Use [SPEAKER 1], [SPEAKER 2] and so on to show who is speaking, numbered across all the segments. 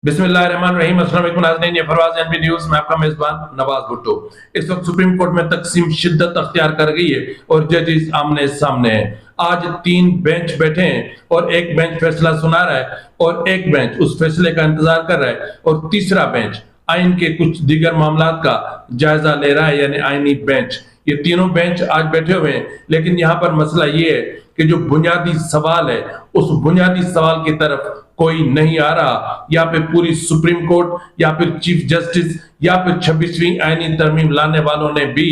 [SPEAKER 1] बिस्मिल्लाहिर्रहमानिर्रहीम। अस्सलाम वालेकुम नाज़रीन, ये फरवाज एनपी न्यूज़ में आपका मेजबान नवाज भुट्टो। इस वक्त सुप्रीम कोर्ट में तकसीम शिद्दत अख्तियार कर गई है और जजेस आमने सामने हैं। आज 3 बेंच बैठे हैं और एक बेंच फैसला सुना रहा है और एक बेंच उस फैसले का इंतजार कर रहा है और तीसरा बेंच आइन के कुछ दीगर मामलात का जायजा ले रहा है, यानी आइनी बेंच। ये तीनों बेंच आज बैठे हुए हैं, लेकिन यहाँ पर मसला ये है कि जो बुनियादी सवाल है उस बुनियादी सवाल की तरफ कोई नहीं आ रहा। या फिर पूरी सुप्रीम कोर्ट या फिर चीफ जस्टिस या फिर 26वीं आईनी तरमीम लाने वालों ने भी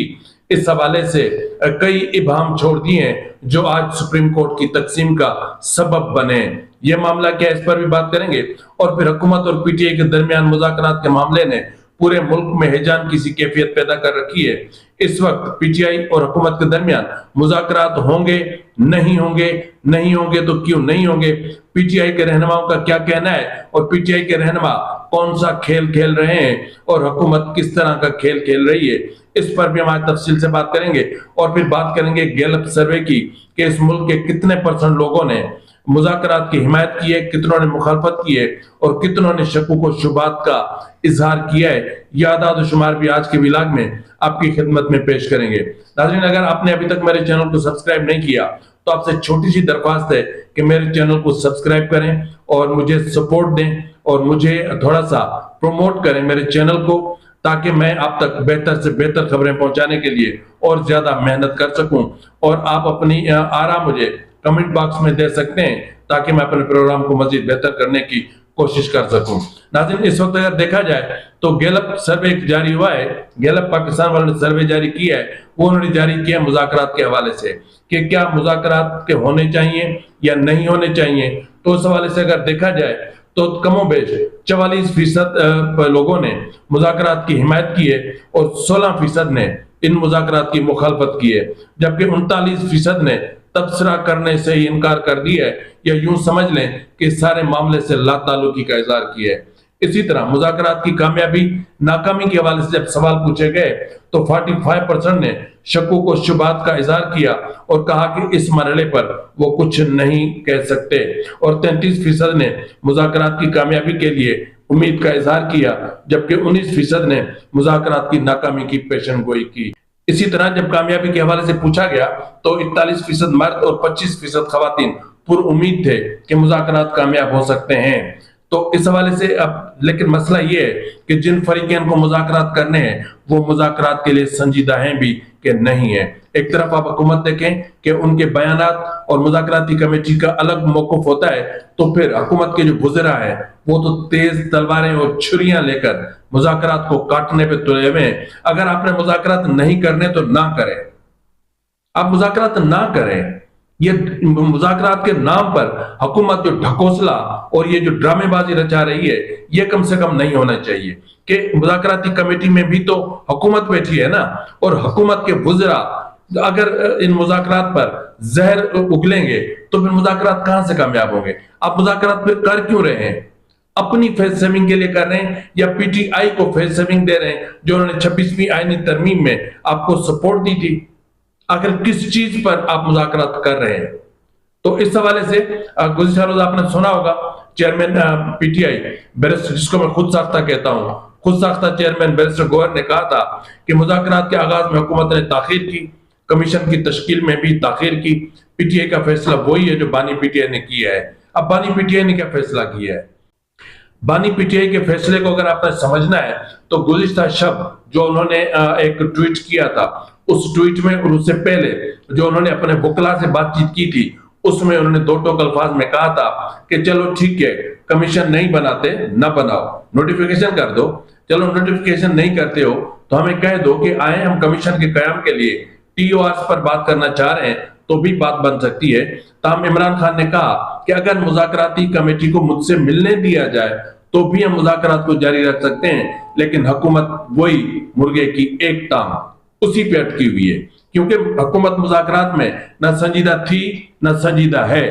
[SPEAKER 1] इस हवाले से कई इबाहम छोड़ दिए हैं जो आज सुप्रीम कोर्ट की तकसीम का सबब बने। ये मामला क्या है, इस पर भी बात करेंगे। और फिर हुकूमत और पीटीआई के दरमियान मुज़ाकरात के मामले ने पूरे मुल्क में हिजान की सी कैफियत पैदा कर रखी है। इस वक्त पीटीआई और हुकूमत के दरमियान मुज़ाकरात होंगे, नहीं होंगे, नहीं होंगे तो क्यों नहीं होंगे, पीटीआई के रहनुमाओं का क्या कहना है और पीटीआई के रहनुमा कौन सा खेल खेल रहे हैं और हुकूमत किस तरह का खेल खेल रही है, इस पर भी हम आज तफसील से बात करेंगे। और फिर बात करेंगे गैलप सर्वे की कि इस मुल्क के कितने % लोगों ने मुज़ाकरात की हिमायत की है, कितनों ने मुखालफत की है और कितनों ने शक्कुक व शुबात का इजहार किया है। यह आदाद शुमार भी आज के विलाग में आपकी खिदमत में पेश करेंगे। नाज़रीन, अगर आपने अभी तक मेरे चैनल को सब्सक्राइब नहीं किया तो आपसे छोटी सी दरख्वास्त है कि मेरे चैनल को सब्सक्राइब करें और मुझे सपोर्ट दें और मुझे थोड़ा सा प्रमोट करें मेरे चैनल को, ताकि मैं आप तक बेहतर से बेहतर खबरें पहुंचाने के लिए और ज्यादा मेहनत कर सकूं। और आप अपनी आरा मुझे कमेंट बॉक्स में दे सकते हैं ताकि मैं अपने प्रोग्राम को मजीद बेहतर करने की कोशिश कर सकूं। नाज़रीन, इस वक्त अगर देखा जाए तो गैलप सर्वे जारी हुआ है, गैलप पाकिस्तान वालों ने सर्वे जारी किया है। वो उन्होंने जारी किया मुज़ाकरात के हवाले से कि क्या मुज़ाकरात के होने चाहिए या नहीं होने चाहिए। तो उस हवाले से अगर देखा जाए तो कमोबेश 44% लोगों ने मुज़ाकरात की हिमायत की है और 16% ने इन मुज़ाकरात की मुखालफत की है, जबकि 39% ने तबसरा करने से ही इनकार कर दिया है या यूं समझ लें कि सारे मामले से लाताल्लुकी का इजहार किया है। इसी तरह मुज़ाकरात की कामयाबी नाकामी के हवाले से जब सवाल पूछे गए तो 45% ने शक्कुक व शुबात का इजहार किया और कहा कि इस मरहले पर वो कुछ नहीं कह सकते और 33% ने मुज़ाकरात की कामयाबी के लिए उम्मीद का इजहार किया, जबकि 19% ने मुज़ाकरात की नाकामी की पेशन गोई की। इसी तरह जब कामयाबी के हवाले से पूछा गया तो 41% मर्द और 25% खवातीन पुरउम्मीद थे कि मुज़ाकरात कामयाब हो सकते हैं। तो इस हवाले से अब लेकिन मसला ये है कि जिन फरीकैन को मुज़ाकरात करने हैं वो मुज़ाकरात के लिए संजीदा हैं भी कि नहीं है। एक तरफ आप हुकूमत देखें कि उनके बयानात और मुज़ाकराती कमेटी का अलग मौक़िफ़ होता है, तो फिर हुकूमत के जो वज़रा है वो तो तेज तलवारें और छुरियां लेकर मुज़ाकरात को काटने पे तुले हुए हैं। अगर आपने मुज़ाकरात नहीं करने तो ना करें, आप मुज़ाकरात ना करें। ये मुज़ाकरात के नाम पर हुकूमत जो ढकोसला और ये जो ड्रामेबाजी रचा रही है ये कम से कम नहीं होना चाहिए कि मुज़ाकराती कमेटी में भी तो हुकूमत बैठी है ना, और हुकूमत के वज़रा अगर इन मुज़ाकरात पर जहर उगलेंगे तो फिर मुज़ाकरात कहां से कामयाब होंगे। आप मुज़ाकरात फिर कर क्यों रहे हैं? अपनी फेस सेविंग के लिए कर रहे हैं या पीटीआई को फेस सेविंग दे रहे हैं जो उन्होंने 26वीं आईनी तरमीम में आपको सपोर्ट दी थी? आखिर किस चीज पर आप मुज़ाकरात कर रहे हैं? तो इस हवाले से गुज़िश्ता रोज आपने सुना होगा चेयरमैन पीटीआई बैरिस्टर, जिसको मैं खुद साख्ता कहता हूं, खुद साख्ता चेयरमैन बैरिस्टर गौहर ने कहा था कि मुज़ाकरात के आगाज में हुकूमत ने ताखीर की, कमीशन की तश्कील में भी ताखीर की। पीटीआई का फैसला वही है जो बानी पीटीआई ने किया है। अब बानी पीटीआई ने क्या फैसला किया है? बानी पीटीआई के फैसले को अगर आपने समझना है तो गुज़िश्ता शब जो उन्होंने एक ट्वीट किया था, उस ट्वीट में और उससे पहले जो उन्होंने अपने वकला से बातचीत की थी उसमें उन्होंने 2 टोक अल्फाज में कहा था कि चलो ठीक है, कमीशन नहीं बनाते ना बनाओ, नोटिफिकेशन कर दो। चलो नोटिफिकेशन नहीं करते हो तो हमें कह दो कि आए हम कमीशन के कयाम के लिए टीओआर पर बात करना चाह रहे हैं तो भी बात बन सकती है। ताहम इमरान खान ने कहा कि अगर मुज़ाकराती कमेटी को मुझसे मिलने दिया जाए तो भी हम मुज़ाकरात को जारी रख सकते हैं, लेकिन हुकूमत वही मुर्गे की एक टांग उसी पे अटकी हुई है, क्योंकि हुकूमत मुज़ाकरात में न संजीदा थी न संजीदा है।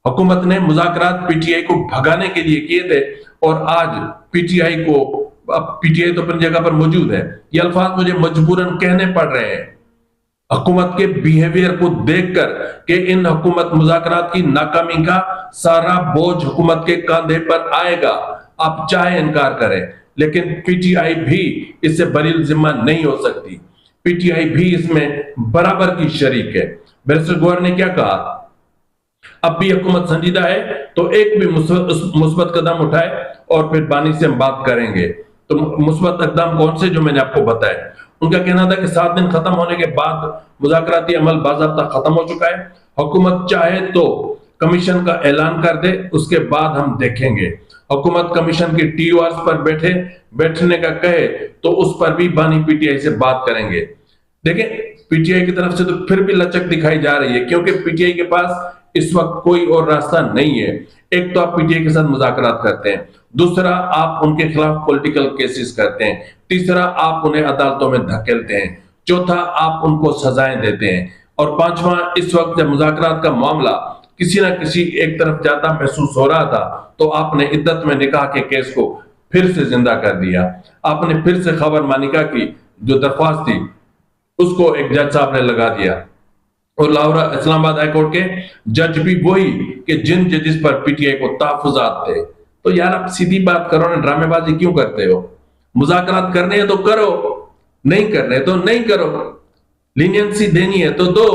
[SPEAKER 1] हुकूमत ने मुज़ाकरात पीटीआई को भगाने के लिए किए थे और आज पीटीआई को, अब पीटीआई तो अपनी जगह पर मौजूद है, ये अल्फाज मुझे मजबूरन कहने पड़ रहे हैं हुकूमत के बिहेवियर को देखकर कि इन हुकूमत मुज़ाकरात की नाकामी का सारा बोझ हुकूमत के कंधे पर आएगा। आप चाहे इनकार करें, लेकिन पीटीआई भी इससे बरी जिम्मा नहीं हो सकती। पीटीआई भी इसमें बराबर की शरीक है। बैरिस्टर गौहर ने क्या कहा, अब भी हुकूमत संजीदा है तो एक भी मुस्बत कदम उठाए और फिर बानी से हम बात करेंगे। तो मुस्बत कदम कौन से, जो मैंने आपको बताया। उनका कहना था कि 7 दिन खत्म होने के बाद मुज़ाकराती अमल बाज़ाब्ता खत्म हो चुका है, हुकूमत चाहे तो कमीशन का ऐलान कर दे, उसके बाद हम देखेंगे। हुकूमत कमीशन की TORs पर बैठने का कहे तो उस पर भी बानी पीटीआई से बात करेंगे। देखें, पीटीआई की तरफ से तो फिर भी लचक दिखाई जा रही है, क्योंकि पीटीआई के पास इस वक्त कोई और रास्ता नहीं है। एक तो आप पीटीआई के साथ मुज़ाकरात करते हैं, दूसरा आप उनके खिलाफ पॉलिटिकल केसेस करते हैं, तीसरा आप उन्हें अदालतों में धकेलते हैं, चौथा आप उनको सजाएं देते हैं, और पांचवा इस वक्त जब मुज़ाकरात का मामला किसी न किसी एक तरफ जाता महसूस हो रहा था तो आपने इद्दत में निकाह के केस को फिर से जिंदा कर दिया। आपने फिर से खबर मानिका की जो दरख्वास्त थी उसको एक जज साहब ने लगा दिया, और लाहौर इस्लामाबाद हाईकोर्ट के जज भी वही कि जिन जजेस पर पीटीआई को तहफुजात थे। तो यार, आप सीधी बात करो ना, ड्रामेबाजी क्यों करते हो? मुज़ाकरात करने हैं तो करो, नहीं करने तो नहीं करो, लीनियंसी देनी है तो दो।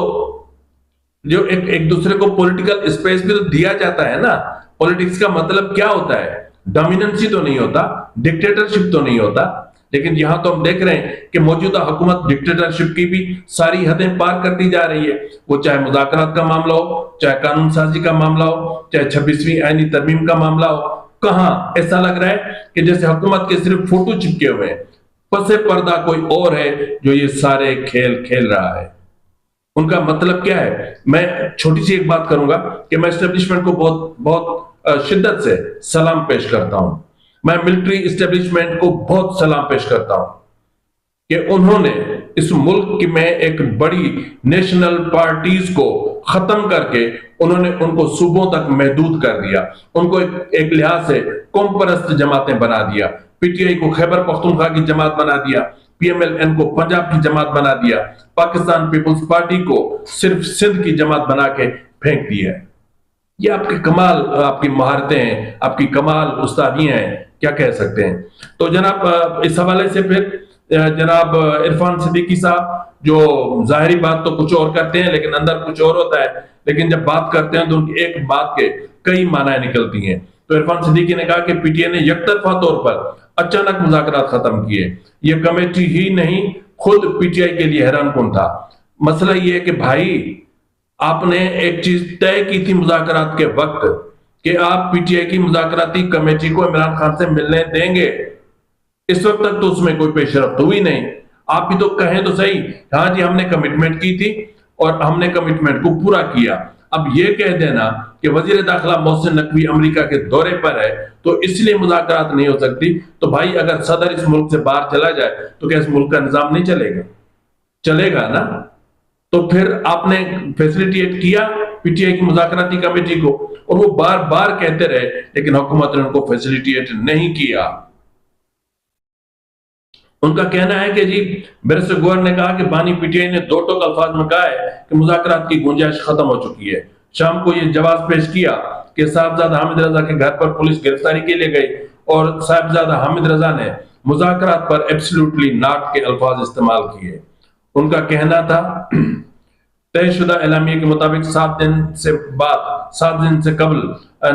[SPEAKER 1] जो एक दूसरे को पॉलिटिकल स्पेस भी तो दिया जाता है ना। पॉलिटिक्स का मतलब क्या होता है? डोमिनेंसी तो नहीं होता, डिक्टेटरशिप तो नहीं होता। लेकिन यहां तो हम देख रहे हैं कि मौजूदा हुकूमत डिक्टेटरशिप की भी सारी हदें पार करती जा रही है। वो चाहे मुज़ाकरात का मामला हो, चाहे कानून साजी का मामला हो, चाहे 26वीं आईनी तरमीम का मामला हो। कहां ऐसा लग रहा है कि जैसे हुकूमत के सिर्फ फोटो चिपके हुए हैं, पसे पर्दा कोई और है जो ये सारे खेल खेल रहा है। उनका मतलब क्या है? मैं छोटी सी एक बात करूंगा कि मैं एस्टेब्लिशमेंट को बहुत बहुत शिद्दत से सलाम पेश करता हूं। मैं मिलिट्री एस्टेब्लिशमेंट को बहुत सलाम पेश करता हूं कि उन्होंने इस मुल्क में एक बड़ी नेशनल पार्टीज को खत्म करके उन्होंने उनको सूबों तक महदूद कर दिया, उनको एक लिहाज से कौम परस्त जमातें बना दिया। पीटीआई को खैबर पख्तूनख्वा की जमात बना दिया, PMLN को पंजाब की जमात बना दिया, पाकिस्तान पीपुल्स पार्टी को सिर्फ सिंध की जमात बना के फेंक दिया है। ये आपके कमाल, आपकी महारतें हैं, आपकी कमाल उस्तादियां हैं, क्या कह सकते हैं। तो जनाब, इस हवाले से फिर जनाब इरफान सिद्दीकी साहब जो जाहिरी बात तो कुछ और करते हैं लेकिन अंदर कुछ और होता है, लेकिन जब बात करते हैं तो उनकी एक बात के कई मानाएं निकलती हैं। तो इरफान सिद्दीकी ने कहा कि पीटीआई ने यकतरफा तौर पर अचानक मुज़ाकरात खत्म किए। ये कमेटी ही नहीं, खुद पीटीआई के लिए हैरानकुन था। मसला ये है कि भाई, आपने एक चीज तय की थी मुज़ाकरात के वक्त कि आप पीटीआई की मुज़ाकराती कमेटी को इमरान खान से मिलने देंगे। इस वक्त तक तो उसमें कोई पेशरफ्त हुई नहीं। आप भी तो कहें तो सही, हाँ जी हमने कमिटमेंट की थी और हमने कमिटमेंट को पूरा किया। अब ये कह देना कि वजीर दाखिला मोहसिन नकवी अमेरिका के दौरे पर है तो इसलिए मुज़ाकरात नहीं हो सकती, तो भाई अगर सदर इस मुल्क से बाहर चला जाए तो क्या इस मुल्क का निजाम नहीं चलेगा? चलेगा ना। तो फिर आपने फैसिलिटेट किया पीटीआई की मुज़ाकराती कमेटी को, और वो बार बार कहते रहे, लेकिन हुकूमत ने उनको फैसिलिटेट नहीं किया। उनका कहना है कि जी बैरिस्टर गौहर ने कहा कि बानी पीटीआई ने दो टोक अल्फाज में कहा है कि मुज़ाकरात की गुंजाइश खत्म हो चुकी है। शाम को ये जवाब पेश किया कि साहिबजादा हामिद रजा के घर पर पुलिस गिरफ्तारी के लिए गई और साहिबजादा हामिद रजा ने मुज़ाकरात पर एब्सोल्युटली नॉट के अल्फाज इस्तेमाल किए। उनका कहना था तयशुदा एलामिया के मुताबिक 7 दिन से कबल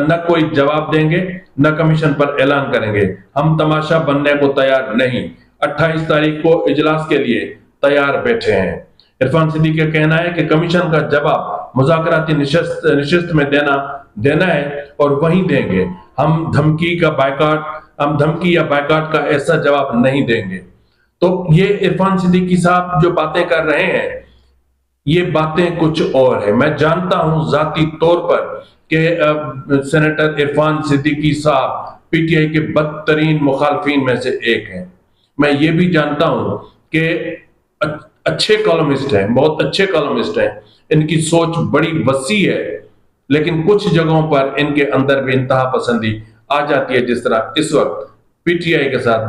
[SPEAKER 1] न कोई जवाब देंगे, न कमीशन पर ऐलान करेंगे। हम तमाशा बनने को तैयार नहीं। 28 तारीख को इजलास के लिए तैयार बैठे हैं। इरफान सिद्दीकी का कहना है कि कमीशन का जवाब मुज़ाकराती निशस्त में देना है और वहीं देंगे। हम धमकी या बायकॉट का ऐसा जवाब नहीं देंगे। तो ये इरफान सिद्दीकी साहब जो बातें कर रहे हैं, ये बातें कुछ और है। मैं जानता हूं जाती तौर पर कि सेनेटर इरफान सिद्दीकी साहब पीटीआई के बदतरीन मुखालफिन में से एक हैं। मैं ये भी जानता हूं कि अच्छे कॉलमिस्ट हैं, बहुत अच्छे कॉलमिस्ट हैं, इनकी सोच बड़ी वसी है, लेकिन कुछ जगहों पर इनके अंदर भी इंतहा पसंदी आ जाती है। जिस तरह इस वक्त पीटीआई के साथ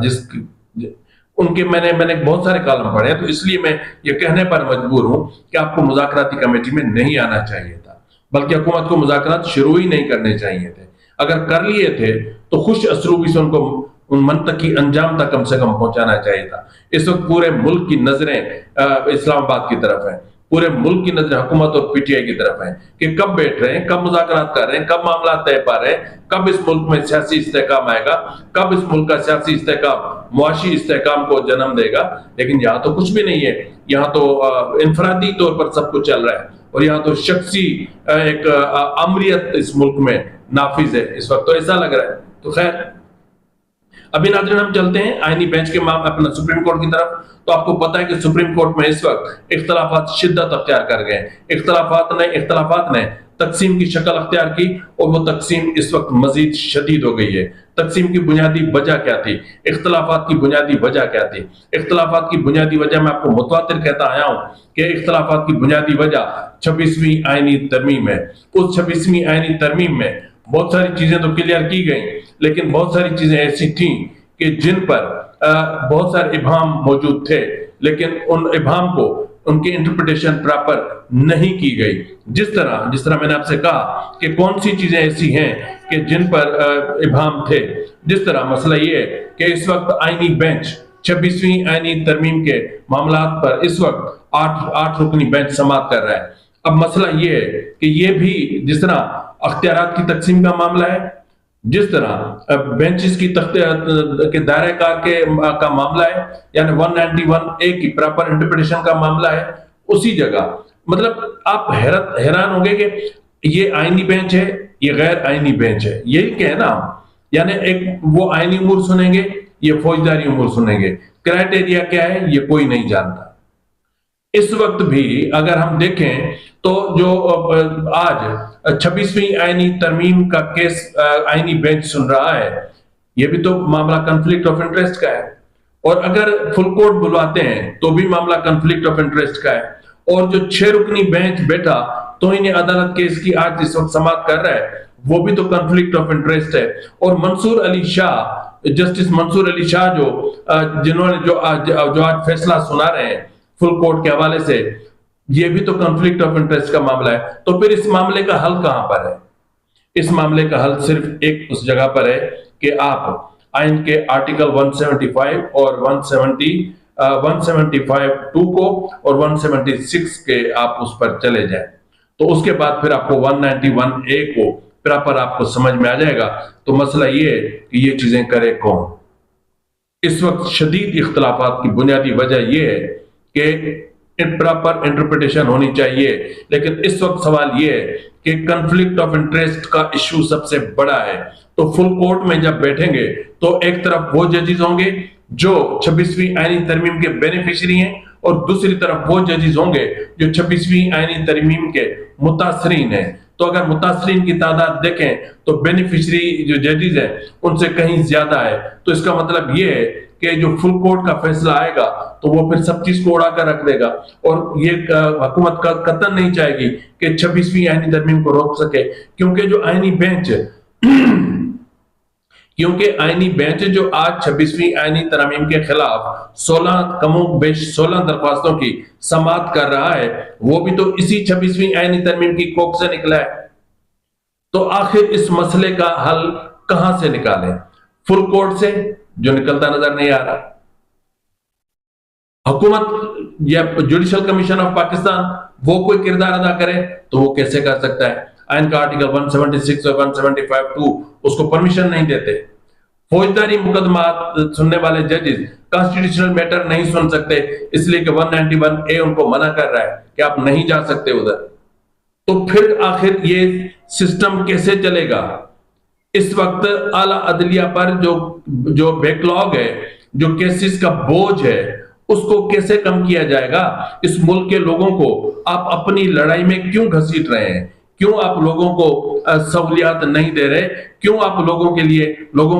[SPEAKER 1] उनके मैंने बहुत सारे कॉलम पढ़े हैं, तो इसलिए मैं ये कहने पर मजबूर हूं कि आपको मुज़ाकराती कमेटी में नहीं आना चाहिए था, बल्कि हुकूमत को मुज़ाकरात शुरू ही नहीं करने चाहिए थे। अगर कर लिए थे तो खुश असलूबी से उनको उन मंतकी अंजाम तक कम से कम पहुंचाना चाहिए था। इस वक्त पूरे मुल्क की नजरें इस्लामाबाद की तरफ हैं, पूरे मुल्क की नजरें हुकूमत और पीटीआई की तरफ हैं कि कब बैठ रहे हैं, कब मुज़ाकरात कर रहे हैं, कब मामला तय पा रहे हैं, कब इस मुल्क में सियासी इस्तेहकाम आएगा, कब इस मुल्क का सियासी इस्तेहकाम मुआशी इस्तेहकाम को जन्म देगा। लेकिन यहाँ तो कुछ भी नहीं है, यहाँ तो इनफरादी तौर पर सब कुछ चल रहा है और यहाँ तो शख्सी एक अमरियत इस मुल्क में नाफिज है इस वक्त, तो ऐसा लग रहा है। तो खैर, अभी नाज़रीन हम चलते हैं आईनी बेंच के मामले अपना सुप्रीम कोर्ट की तरफ। तो आपको पता है कि सुप्रीम कोर्ट में इस वक्त इख्तलाफात शिद्दत अख्तियार कर गए। इख्तलाफात ने तकसीम की शक्ल अख्तियार की और वो तकसीम इस वक्त मजीद शदीद हो गई है। तकसीम की बुनियादी वजह क्या थी, इख्तलाफात की बुनियादी वजह क्या थी? इख्तलाफात की बुनियादी वजह मैं आपको मुतवातिर कहता आया हूं कि इख्तलाफात की बुनियादी वजह 26वीं आईनी तरमीम है। उस 26वीं आईनी तरमीम में बहुत सारी चीजें तो क्लियर की गई, लेकिन बहुत सारी चीजें ऐसी थी कि जिन पर बहुत सारे इबाम मौजूद थे, लेकिन उन इबाम को उनकी इंटरप्रिटेशन प्रॉपर नहीं की गई। जिस तरह मैंने आपसे कहा कि कौन सी चीजें ऐसी हैं कि जिन पर इबाम थे। जिस तरह मसला ये है कि इस वक्त आईनी बेंच 26वीं आईनी तरमीम के मामलात पर इस वक्त आठ रुकनी बेंच समाअत कर रहा है। अब मसला ये है कि ये भी जिस तरह अख्तियारात की तकसीम का मामला है, जिस तरह बेंचेस की के दायरे कार का मामला है, यानी 191A की प्रॉपर इंटरप्रिटेशन का मामला है, उसी जगह मतलब आप हैरान होंगे कि ये आईनी बेंच है, ये गैर आईनी बेंच है, यही कहना। यानी एक वो आईनी उमूर सुनेंगे, ये फौजदारी उमूर सुनेंगे। क्राइटेरिया क्या है ये कोई नहीं जानता। इस वक्त भी अगर हम देखें तो जो आज 26वीं आईनी तरमीम का केस आईनी बेंच सुन रहा है, यह भी तो मामला कॉन्फ्लिक्ट ऑफ इंटरेस्ट का है। और अगर फुल कोर्ट बुलवाते हैं तो भी मामला कॉन्फ्लिक्ट ऑफ इंटरेस्ट का है। और जो 6 रुकनी बेंच बैठा तो इन्हें अदालत केस की आज इस वक्त समाअत कर रहा है, वो भी तो कॉन्फ्लिक्ट ऑफ इंटरेस्ट है। और मंसूर अली शाह, जस्टिस मंसूर अली शाह जिन्होंने जो आज फैसला सुना रहे हैं फुल कोर्ट के हवाले से, ये भी तो कॉन्फ्लिक्ट ऑफ इंटरेस्ट का मामला है। तो फिर इस मामले का हल कहां पर है? इस मामले का हल सिर्फ एक उस जगह पर है कि आप आइन के आर्टिकल 175 और 175(2) को और 176 के आप उस पर चले जाएं, तो उसके बाद फिर आपको 191A को प्रॉपर आपको समझ में आ जाएगा। तो मसला ये है कि ये चीजें करे कौन। इस वक्त शदीद इख्तलाफात की बुनियादी वजह यह है कि प्रॉपर इंटरप्रिटेशन होनी चाहिए, लेकिन इस वक्त सवाल यह है कि कॉन्फ्लिक्ट ऑफ इंटरेस्ट का इशू सबसे बड़ा है। तो फुल कोर्ट में जब बैठेंगे तो एक तरफ वो जजेस होंगे जो 26वीं आईनी तरमीम के बेनिफिशियरी हैं और दूसरी तरफ वो जजेस होंगे जो 26वीं आईनी तरमीम के मुतासरीन हैं। तो अगर मुतासरीन की तादाद देखें तो बेनिफिशियरी जो जजेस हैं उनसे कहीं ज्यादा है। तो इसका मतलब ये है कि जो फुल कोर्ट का फैसला आएगा तो वो फिर सब चीज को उड़ा कर रख देगा। और ये हुकूमत का कतन नहीं चाहेगी कि 26वीं आईनी तरमीम को रोक सके, क्योंकि जो आईनी बेंच जो आज 26वीं आईनी तरमीम के खिलाफ 16 दरख्वास्तों की समाअत कर रहा है, वो भी तो इसी 26वीं आईनी तरमीम की कोख से निकला है। तो आखिर इस मसले का हल कहां से निकालें? फुल कोर्ट से, जो निकलता नजर नहीं आ रहा। हुकूमत या जुडिशल कमीशन ऑफ पाकिस्तान वो कोई किरदार अदा करे तो वो कैसे कर सकता है? आइन का आर्टिकल 176 और 175(2) उसको परमिशन नहीं देते। फौजदारी मुकदमा सुनने वाले जजेस कॉन्स्टिट्यूशनल मैटर नहीं सुन सकते, इसलिए कि 191A उनको मना कर रहा है कि आप नहीं जा सकते उधर। तो फिर आखिर ये सिस्टम कैसे चलेगा? इस वक्त आला अदलिया पर जो बैकलॉग है, जो केसेस का बोझ है, उसको कैसे कम किया जाएगा? इस मुल्क के लोगों को आप अपनी लड़ाई में क्यों घसीट रहे हैं? क्यों आप लोगों को सहूलियात नहीं दे रहे? क्यों आप लोगों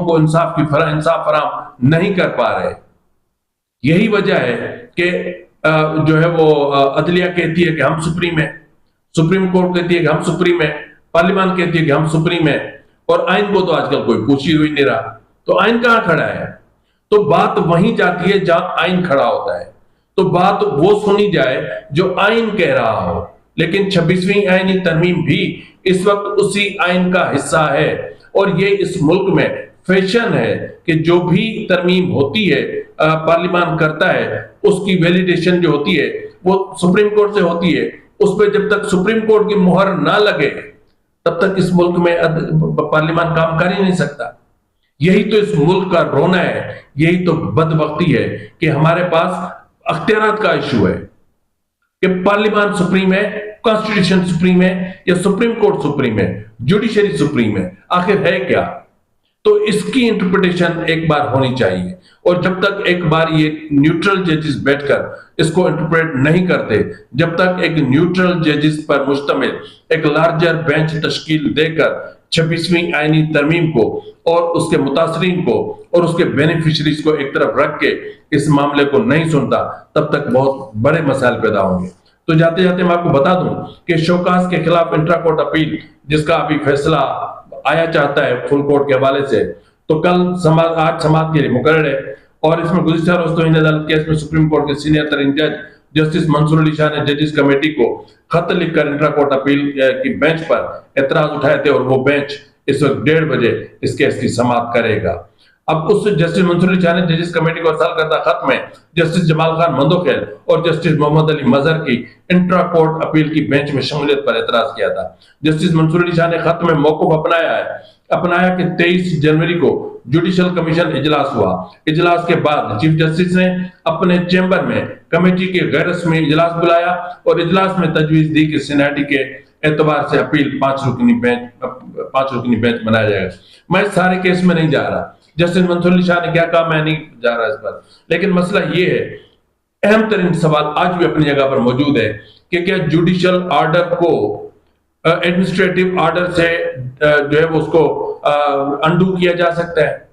[SPEAKER 1] को इंसाफ फराहम नहीं कर पा रहे? यही वजह है कि जो है वो अदलिया कहती है कि हम सुप्रीम है, सुप्रीम कोर्ट कहती है कि हम सुप्रीम है, पार्लियामान कहती है कि हम सुप्रीम है, और आइन को तो आजकल कोई पूछ ही नहीं रहा। तो आइन कहां खड़ा है? तो बात वहीं जाती है जहां आइन खड़ा होता है। तो बात वो सुनी जाए जो आइन कह रहा हो। लेकिन 26वीं आईनी तरमीम भी इस वक्त उसी आइन का हिस्सा है। और ये इस मुल्क में फैशन है कि जो भी तरमीम होती है पार्लियामान करता है, उसकी वैलिडेशन जो होती है वो सुप्रीम कोर्ट से होती है। उस पर जब तक सुप्रीम कोर्ट की मुहर ना लगे तब तक इस मुल्क में पार्लियामान काम कर ही नहीं सकता। यही तो इस मुल्क का रोना है, यही तो बदबख्ती है कि हमारे पास अख्तियारात का इशू है कि पार्लियामान सुप्रीम है, कॉन्स्टिट्यूशन सुप्रीम है या सुप्रीम कोर्ट सुप्रीम है, जुडिशरी सुप्रीम है, आखिर है क्या? तो इसकी इंटरप्रिटेशन एक बार होनी चाहिए। और जब तक एक बार ये न्यूट्रल जजेस बैठकर इसको इंटरप्रेट नहीं करते, जब तक एक न्यूट्रल जजेस पर मुश्तमिल एक लार्जर बेंच तश्कील देकर 26वीं आईनी तरमीम को और उसके मुतासरीन को और उसके बेनिफिशरीज को एक तरफ रख के इस मामले को नहीं सुनता, तब तक बहुत बड़े मसाइल पैदा होंगे। तो जाते जाते मैं आपको बता दूं कि शोकास के खिलाफ इंट्रा कोर्ट अपील जिसका अभी फैसला आया चाहता है फुल कोर्ट के हवाले से, तो आज समाज के लिए मुकर्रर है। और इसमें गुज़िश्ता रोज तौहीन अदालत केस में सुप्रीम कोर्ट के सीनियर तरीन जज जस्टिस मंसूर अली शाह ने जजेस कमेटी को खत लिखकर इंट्रा कोर्ट अपील की बेंच पर एतराज उठाए थे और वो बेंच इस वक्त 1:30 बजे इस केस की समाप्त करेगा। अब उस जस्टिस मंसूर अली शाह ने जजेस कमेटी को अर्साल करता खत में जस्टिस जमाल खान मंदोखेल और जस्टिस मोहम्मद अली मजहर की इंट्रा कोर्ट अपील की बेंच में शमूलियत पर एतराज किया था। जस्टिस मंसूर अली शाह ने खत में मौकूफ अपनाया कि 23 जनवरी को जुडिशल कमीशन इजलास हुआ। इजलास के बाद चीफ जस्टिस ने अपने चेंबर में कमेटी के गैर रस्मी इजलास बुलाया और इजलास में तजवीज दी कि सीनेटी के एतबार से अपील 5 रुकनी बेंच बनाया जाएगा। मैं सारे केस में नहीं जा रहा, जस्टिस मंसूर अली शाह ने क्या कहा मैं नहीं जा रहा इस पर, लेकिन मसला ये है, अहम तरीन सवाल आज भी अपनी जगह पर मौजूद है कि क्या जुडिशल ऑर्डर को एडमिनिस्ट्रेटिव ऑर्डर से जो है वो उसको अंडू किया जा सकता है?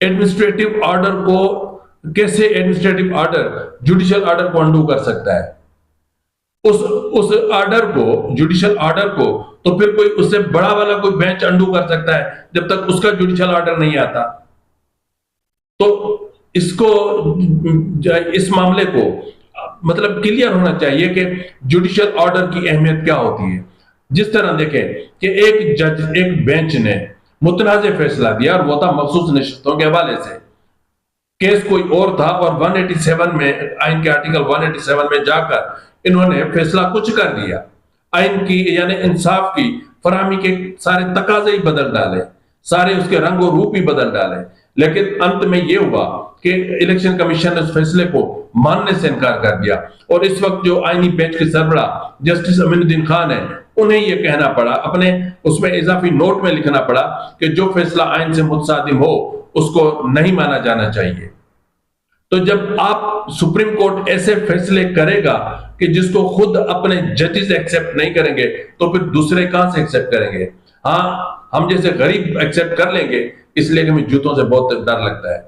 [SPEAKER 1] एडमिनिस्ट्रेटिव ऑर्डर को कैसे एडमिनिस्ट्रेटिव ऑर्डर जुडिशल ऑर्डर को अंडू कर सकता है? उस ऑर्डर को, जुडिशल ऑर्डर को तो फिर कोई उससे बड़ा वाला कोई बेंच अंडू कर सकता है जब तक उसका जुडिशल ऑर्डर नहीं आता। तो इसको, इस मामले को मतलब क्लियर होना चाहिए कि जुडिशल ऑर्डर की अहमियत क्या होती है। जिस तरह देखें कि एक जज, एक बेंच ने मुतनाज़ फैसला दिया और वो था मखसूस नशिस्तों के हवाले से, केस कोई और था और 187 में, आइन के आर्टिकल 187 में जाकर इन्होंने फैसला कुछ कर दिया, आइन की यानी इंसाफ की फराहमी के सारे तकाजे ही बदल डाले, सारे उसके रंग और रूप ही बदल डाले। लेकिन अंत में यह हुआ कि इलेक्शन कमीशन ने उस फैसले को मानने से इनकार कर दिया और इस वक्त जो आईनी बेंच के सरबरा जस्टिस अमीनुद्दीन खान है, उन्हें यह कहना पड़ा, अपने उसमें इजाफी नोट में लिखना पड़ा कि जो फैसला आइन से मुतसादिम हो उसको नहीं माना जाना चाहिए। तो जब आप सुप्रीम कोर्ट ऐसे फैसले करेगा कि जिसको खुद अपने जजेस एक्सेप्ट नहीं करेंगे तो फिर दूसरे कहां से एक्सेप्ट करेंगे? हाँ, हम जैसे गरीब एक्सेप्ट कर लेंगे, इसलिए कि हमें जूतों से बहुत डर लगता है।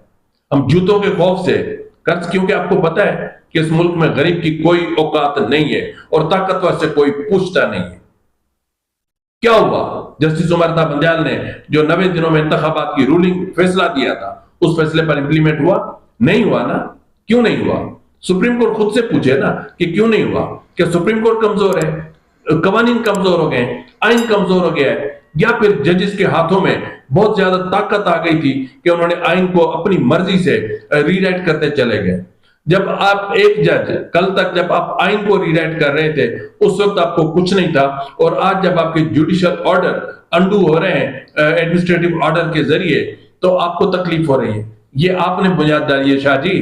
[SPEAKER 1] हम जूतों के खौफ से कर्ज, क्योंकि आपको पता है कि इस मुल्क में गरीब की कोई औकात नहीं है और ताकतवर से कोई पूछता नहीं है। क्या हुआ? जस्टिस उमर था बंदयाल ने जो 90 दिनों में इंतखाबात की रूलिंग फैसला दिया था, उस फैसले पर इंप्लीमेंट हुआ? नहीं हुआ ना। क्यों नहीं हुआ? सुप्रीम कोर्ट खुद से पूछे ना कि क्यों नहीं हुआ। क्या सुप्रीम कोर्ट कमजोर है, कवानीन कमजोर हो गए, आइन कमजोर हो गया है, या फिर जजेस के हाथों में बहुत ज्यादा ताकत आ गई थी कि उन्होंने आइन को अपनी मर्जी से रीराइट करते चले गए? जब आप एक जज, कल तक जब आप आइन को रीराइट कर रहे थे उस वक्त आपको कुछ नहीं था, और आज जब आपके जुडिशियल ऑर्डर अंडू हो रहे हैं एडमिनिस्ट्रेटिव ऑर्डर के जरिए, तो आपको तकलीफ हो रही है। ये आपने बुनियाद डाली है शाह जी,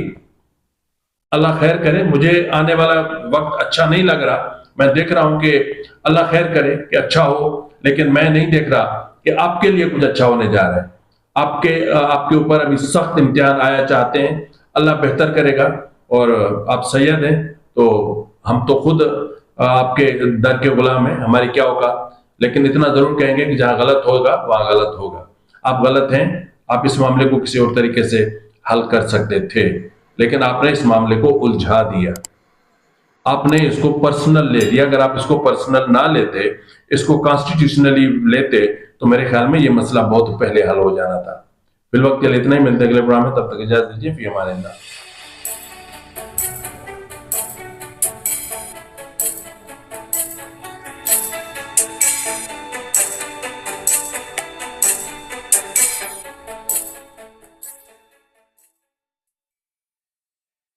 [SPEAKER 1] अल्लाह खैर करे। मुझे आने वाला वक्त अच्छा नहीं लग रहा, मैं देख रहा हूं कि अल्लाह खैर करे कि अच्छा हो, लेकिन मैं नहीं देख रहा कि आपके लिए कुछ अच्छा होने जा रहा है। आपके ऊपर अभी सख्त इम्तिहान आया चाहते हैं, अल्लाह बेहतर करेगा। और आप सैयद हैं तो हम तो खुद आपके दर के गुलाम हैं, हमारी क्या होगा, लेकिन इतना जरूर कहेंगे कि जहां गलत होगा वहां गलत होगा। आप गलत हैं, आप इस मामले को किसी और तरीके से हल कर सकते थे, लेकिन आपने इस मामले को उलझा दिया, आपने इसको पर्सनल ले लिया। अगर आप इसको पर्सनल ना लेते, इसको कॉन्स्टिट्यूशनली लेते, तो मेरे ख्याल में ये मसला बहुत पहले हल हो जाना था। फिलवक्त के लिए इतना ही, मिलते अगले प्रोग्राम में, तब तक इजाजत दीजिए। फी अमान अल्लाह।